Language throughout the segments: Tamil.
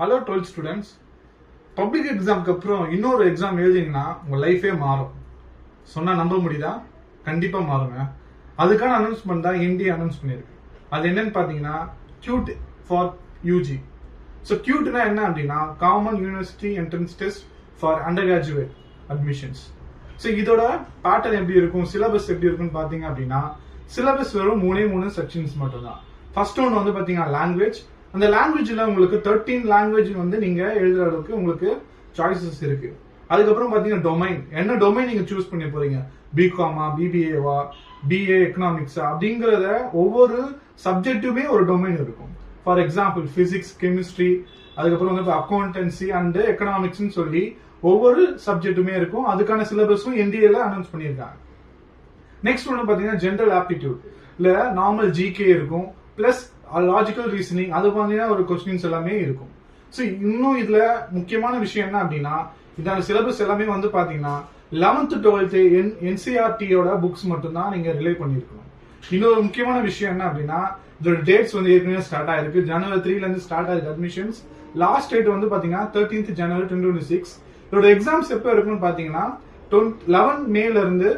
Hello 12th students. பப்ளிக் எக்ஸாம்க்கு அப்புறம் இன்னொரு எக்ஸாம் எழுதிங்கன்னா உங்க லைஃபே மாறும். சொன்னா நம்ப முடியுதா? கண்டிப்பா மாறுங்க. அதுக்கான அனௌன்ஸ்மெண்ட் தான் இந்தியா அனௌன்ஸ் பண்ணியிருக்கு. அது என்னன்னு பாத்தீங்கன்னா QUT ஃபார் யூஜி. ஸோ QUTனா என்ன அப்படின்னா common university entrance test for under graduate admissions. So இதோட பேட்டர்ன் எப்படி இருக்கும், சிலபஸ் எப்படி இருக்கும்னு பாத்தீங்க அப்படின்னா சிலபஸ் வெறும் மூணு செக்ஷன்ஸ் மட்டும் தான். ஃபர்ஸ்ட் ஒன் வந்து பாத்தீங்கன்னா லாங்குவேஜ். அந்த லாங்குவேஜ்ல உங்களுக்கு 13 லாங்குவேஜ் வந்து நீங்க எழுதுற அளவுக்கு உங்களுக்கு சாய்ஸஸ் இருக்கு. அதுக்கப்புறம் பாத்தீங்கன்னா டொமைன், என்ன டொமைன் நீங்க சூஸ் பண்ணி போறீங்க, பிகாமா, பிபிஏவா, பிஏ எக்கனாமிக்ஸா அப்படிங்கறத ஒவ்வொரு சப்ஜெக்ட்டுமே ஒரு டொமைன் இருக்கும். ஃபார் எக்ஸாம்பிள் பிசிக்ஸ், கெமிஸ்ட்ரி, அதுக்கப்புறம் வந்து அக்கௌண்டன்சி அண்ட் எக்கனாமிக்ஸ் சொல்லி ஒவ்வொரு சப்ஜெக்ட்டுமே இருக்கும். அதுக்கான சிலபஸும் என்டிஏல அனௌன்ஸ் பண்ணியிருக்காங்க. நெக்ஸ்ட் ஒன்று பாத்தீங்கன்னா ஜென்ரல் ஆப்டிடியூட் இல்ல நார்மல் ஜிகே இருக்கும், பிளஸ் லாஜிக்கல் ரீசனிங், அது பாத்தீங்கன்னா ஒரு கொஸ்டின்ஸ் எல்லாமே இருக்கும். ஸோ இன்னும் இதுல முக்கியமான விஷயம் என்ன அப்படின்னா இதான சிலபஸ் எல்லாமே வந்து பாத்தீங்கன்னா 11th 12th NCERT-யோட புக்ஸ் மட்டும் தான் நீங்க ரிலே பண்ணிருக்கணும். இன்னொரு முக்கியமான விஷயம் என்ன அப்படின்னா இதோட டேட்ஸ் வந்து ஏற்கனவே ஸ்டார்ட் ஆயிருக்கு. January 3 இருந்து ஸ்டார்ட் ஆயிருக்கு அட்மிஷன்ஸ். லாஸ்ட் டேட் வந்து பாத்தீங்கன்னா 13th January 2026. இதோட எக்ஸாம்ஸ் எப்போ இருக்குன்னு பாத்தீங்கன்னா 11 மேல இருந்து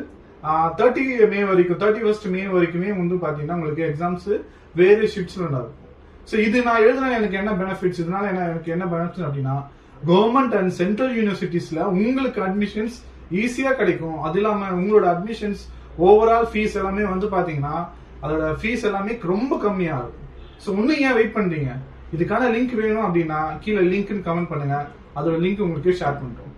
31st மே வரைக்குமே வந்து பாத்தீங்கன்னா உங்களுக்கு எக்ஸாம்ஸ் வேறு ஷிப்ட்ஸ்ல நடக்கும். ஸோ இது நான் எழுதுனா எனக்கு என்ன பெனிஃபிட்ஸ், இதனால எனக்கு என்ன பெனிஃபிட்ஸ் அப்படின்னா கவர்மெண்ட் அண்ட் சென்ட்ரல் யூனிவர்சிட்டிஸ்ல உங்களுக்கு அட்மிஷன்ஸ் ஈஸியா கிடைக்கும். அது இல்லாம உங்களோட அட்மிஷன்ஸ் ஓவரால் ஃபீஸ் எல்லாமே வந்து பாத்தீங்கன்னா அதோட ஃபீஸ் எல்லாமே ரொம்ப கம்மியா இருக்கும். ஸோ இன்னும் ஏன் வெயிட் பண்றீங்க? இதுக்கான லிங்க் வேணும் அப்படின்னா கீழே லிங்க்னு கமெண்ட் பண்ணுங்க, அதோட லிங்க் உங்களுக்கு ஷேர் பண்றோம்.